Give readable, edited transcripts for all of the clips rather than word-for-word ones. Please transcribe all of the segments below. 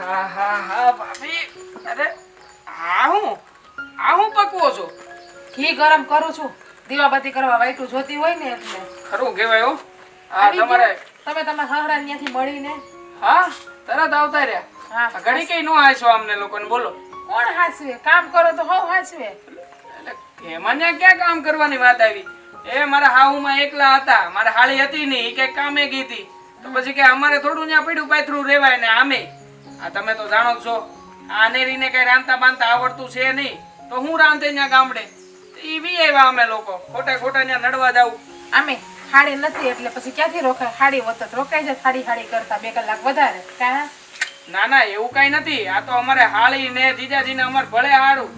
હા ભાભી. અરે હું પકવો છો? ઘી ગરમ કરું છું. દીવાબત્તી કરવા વાઈટું જોતી હોય ને એટલે. ખરું કહેવાય હો. આવી તમારે ગયા? તમે તમારા હહરા ત્યાંથી મળીને. હા તરત આવતા રહ્યા. હા ઘડી કઈ નો આવીશો અમને લોકોને બોલો. કોણ હાચવે? કામ કરો તો હવ હાચવે. એટલે એમાં ન્યા ક્યાં કામ કરવાની વાત આવી? એ મારા હાહુમાં એકલા હતા, મારા હાળી હતી નહીં, એ કઈ કામે ગઈ હતી. તો પછી કે અમારે થોડું ન્યા પડ્યું પાથરું રેવાય ને આમે આ તમે તો જાણો જ છો આ નેરીને કઈ રાંધતા બાંધતા આવડતું છે નહીં, તો હું રાંધે ન્યા ગામડે ઈ વી આવ્યા અમે લોકો ખોટા ન્યા નડવા જાવું. આમે હાડી નથી એટલે પછી ક્યાંથી રોકાય? હાડી વતત રોકાઈ જાય હાડી કરતા 2 કલાક વધારે. કા ના એવું કઈ નથી. આ તો અમારે હાળી ને જીજાજીને અમાર ભલે હારું.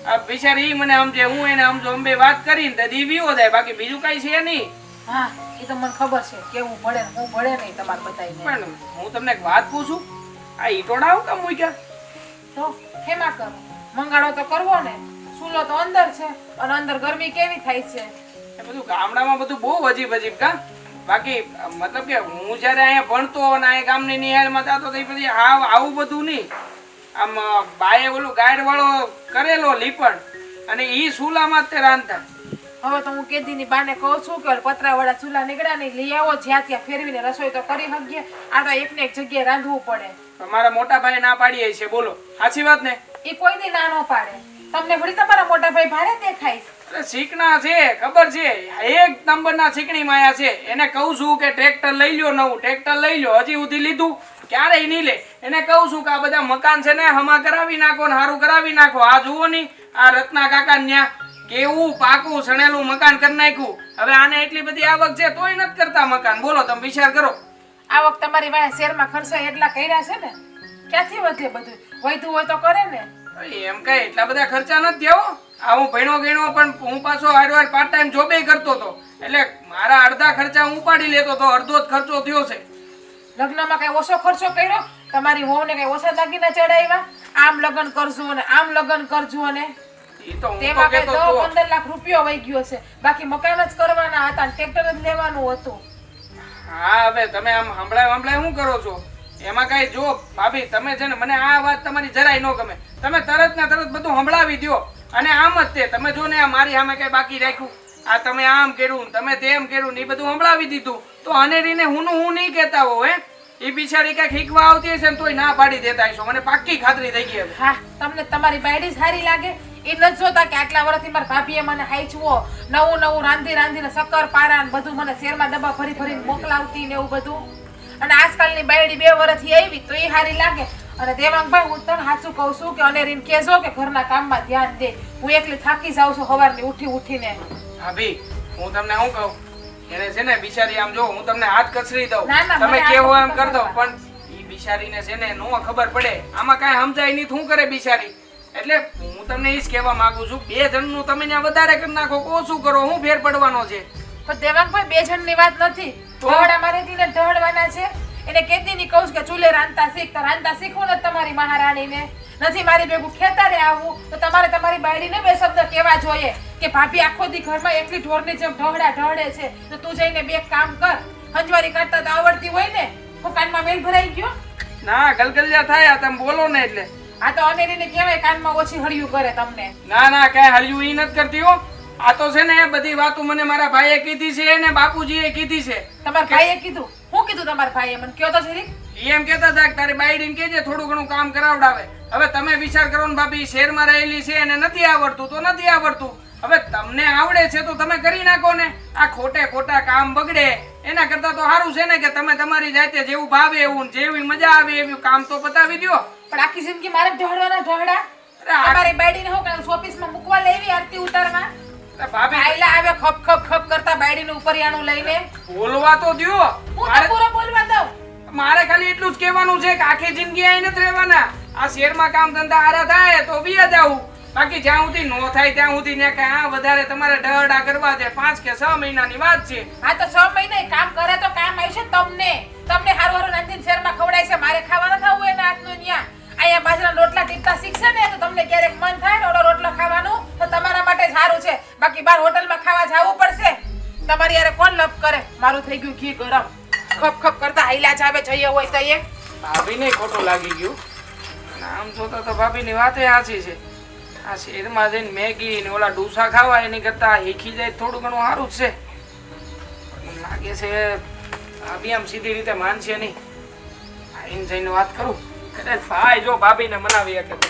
આ બિચારી ઈ મને સમજે, હું એને સમજો, અંબે વાત કરીને તે દીવીઓ જાય, બાકી બીજું કઈ છે નહીં. હા એ તો મને ખબર છે કેવું ભળે ને હું ભળે નહીં તમારે બતાવીને. પણ હું તમને એક વાત પૂછું, આ ઈટોડા હું કેમ મૂક્યા? તો હેમાં કરું? મંગાડો તો કરવો ને. ચૂલો તો અંદર છે અને અંદર ગરમી કેવી થાય છે. એ બધું ગામડામાં બધું બહુ અજીબ કા. બાકી મતલબ કે હું જયારે અહીંયા ભણતો અને અહીંયા ગામની નિહાળમાં જતો તો પછી આવું બધું નહીં. આમ બાએ ઓલું ગાયર વાળો કરેલો લીપણ અને ઈ ચૂલામાં જ તે રાંધતા. હવે તો હું કેદીની બાને કહું છું કે પતરાવાળા ચૂલા નીકળ્યા ને લઈ આવો, જ્યાં ત્યાં ફેરવીને રસોઈ તો કરી શકીએ. આ તો એકને એક જગ્યાએ રાંધવું પડે. તમારા મોટા ભાઈ ના પાડીએ છે, બોલો સાચી વાત ને? એ કોઈ દી ના નો પાડે. તમને વળી તમારા મોટા ભાઈ ભારે દેખાય. અરે શીખના છે, ખબર છે, 1 નંબરના શીખણી માયા છે. એને કહું છું કે ટ્રેક્ટર લઈ લ્યો, નવું ટ્રેક્ટર લઈ લ્યો, હજી સુધી લીધું ક્યારેય નહીં લે. એને કહું છું કે આ બધા મકાન છે ને હમા કરાવી નાખો ને હારું કરાવી નાખો. આ જુઓ ની આ રત્ના કાકા ન્યા કેવું પાકું સણેલું મકાન કરી નાખ્યું. હવે આને એટલી બધી આવક છે તોય નથી કરતા મકાન. બોલો તમે વિચાર કરો. આવક તમારી વાયા શેરમાં ખર્ચો એટલા કર્યા છે ને, ક્યાંથી વધે બધું? વધતું હોય તો કરે ને. એમ કઈ એટલા બધા ખર્ચા નથી થયો. આ હું ભણ્યો ગણ્યો પણ હું પાછો હારવાર પાર્ટ ટાઈમ જોબે કરતો હતો, એટલે મારા અડધા ખર્ચા હું ઉપાડી લેતો તો અડધો જ ખર્ચો થયો છે. લગ્નમાં કઈ ઓછો ખર્ચો કર્યો? તમારી વહુને કઈ ઓછા દાગીના ચડાવ્યા? આમ લગ્ન કરજો અને આમ લગ્ન કરજો અને તેમાં કઈ 10-15 લાખ રૂપિયો વહી ગયો છે. બાકી મકાન જ કરવાના હતા ને ટ્રેક્ટર જ લેવાનું હતું. હા હવે તમે આમ હંભળાય શું કરો છો? એમાં કઈ જો ભાભી તમે છે ને મને આ વાત તમારી જરાય ન ગમે. તમે તરત ને તરત બધું સંભળાવી દો અને આમ જ તે તમે જો ને આ મારી સામે કઈ બાકી રાખ્યું, આ તમે આમ કર્યું તમે તેમ કર્યું ને એ બધું સંભળાવી દીધું તો અનેરીને હું નહીં કહેતા હો. એ બિચારી કઈક શીખવા આવતી હશે ને તોય ના પાડી દેતા હશો. મને પાક્કી ખાતરી થઈ ગઈ. હા તમને તમારી બાયડી સારી લાગે એ નથી જોતા કે આટલા વર્ષથી મારા ભાભીએ મને હાઈચવો નવું રાંધીને શક્કર પારા ને બધું મને શેરમાં ડબ્બા ભરીને મોકલાવતી ને એવું બધું. અને આજકાલની બાયડી 2 વર્ષથી આવી તો એ સારી લાગે. અને દેવાંગભાઈ હું તને સાચું કહું છું કે અનેરીને કહેજો કે ઘરના કામમાં ધ્યાન દે. હું એકલી થાકી જાઉં છું સવારની ઉઠીને. ભાભી હું તમને શું કહું, એને છે ને બિચારી આમ જો હું તમને હાથ કચરી દઉં, ના, તમે કેવો એમ કર દો, પણ ઈ બિચારીને છે ને નો ખબર પડે, આમાં કાંઈ સમજાય નહીં શું કરે બિચારી. એટલે હું તમને ઈ જ કહેવા માંગુ છું 2 જણનું તમે ત્યાં વધારે કરી નાખો, ઓછું કરો, હું ફેર પડવાનો છે? પણ દેવાંગભાઈ 2 જણની વાત નથી, ઢહડા મારેથી ઢહડવાના છે. એને કેદીની કહું છું કે ચૂલે રાંધતા શીખ, તો રાંધતા શીખવું ને તમારી મહારાણીને નથી મારી ભેગું ખેતારે આવવું તો તમારે તમારી બાયડીને 2 શબ્દ કહેવા જોઈએ કે ભાભી આખો દી ઘરમાં એકલી ઢોરની જેમ ઢહડે છે, તો તું જઈને 2 કામ કર. હંજવારી કરતા તો આવડતી હોય ને. હું કાનમાં મેલ ભરાઈ ગયો? ના ગલગલિયા થાય તમે બોલો ને એટલે. આ તો અનેરીને કહેવાય કાનમાં ઓછી હળિયું કરે તમને. ના કાંઈ હળિયું ઈ નથી કરતી હો. આ તો છે ને બધી વાતો મને મારા ભાઈએ કીધી છે ને બાપુજીએ કીધી છે. તમારા ભાઈએ કીધું? હું કીધું તમારા ભાઈએ? મને કયો તો જરીક. એમ કહેતા હતા કે તારી બાયડીને કહેજે થોડું ઘણું કામ કરાવડાવે. હવે તમે વિચાર કરો ને ભાભી, શહેરમાં રહેલી છે અને નથી આવડતું તો નથી આવડતું. હવે તમને આવડે છે તો તમે કરી નાખો ને. આ ખોટા કામ બગડે એના કરતા તો સારું છે ને કે તમે તમારી જાતે જેવું ભાવે એવું જેવી મજા આવે એવું કામ તો પતાવી દો. પણ આખી જિંદગી મારે ઢહડવાના ઢહડા? તમારી બાયડીને હું કાલ ઓફિસમાં મૂકવા લેવી આરતી ઉતારવા? ભાભી આઈલા આવે ખપ કરતા બાયડીનું ઉપરિયાણું લઈને. બોલવા તો દ્યો. હું તો પૂરો બોલવા દઉં. મારે ખાલી એટલું જ કહેવાનું છે કે આખી જિંદગી અહીં નથી રહેવાના. આ શહેરમાં કામ ધંધા હારા થાય તો બી જાવું, બાકી જ્યાં સુધી નો થાય ત્યાં સુધી ને કઈ આ વધારે તમારે ઢહડા કરવા છે. 5 કે 6 મહિનાની વાત છે. હા તો 6 મહિને કામ કરે તો કામ આવશે તમને હારું રાંધીને શહેરમાં ખવડાય છે. મારે ખાવા ન થવું એના હાથનું ન્યા. અહીંયા બાજરાના રોટલા ટીપતા શીખશે ને તો તમને ક્યારેક મન થાય ને ઓલો રોટલો ખાવાનું તો તમારા માટે જ સારું છે. બાકી બહાર હોટલમાં ખાવા જવું પડશે. તમારી યારે કોણ લપ કરે? મારું થઈ ગયું ઘી ગરમ. ખપ કરતા હાઈલા જાવે જઈએ હોય તો એ ભાભીને ખોટું લાગી ગયું. આમ જોતા તો ભાભીની વાતે સાચી છે. આ શહેરમાં જઈને મેગી ને ઓલા ડોસા ખાવા એની કરતા શીખી જાય થોડું ઘણું સારું જ છે. મને લાગે છે ભાભી આમ સીધી રીતે માનશે નહીં. આઈને જઈને વાત કરું કદાચ ભાઈ જો ભાભીને મનાવી શકે તો.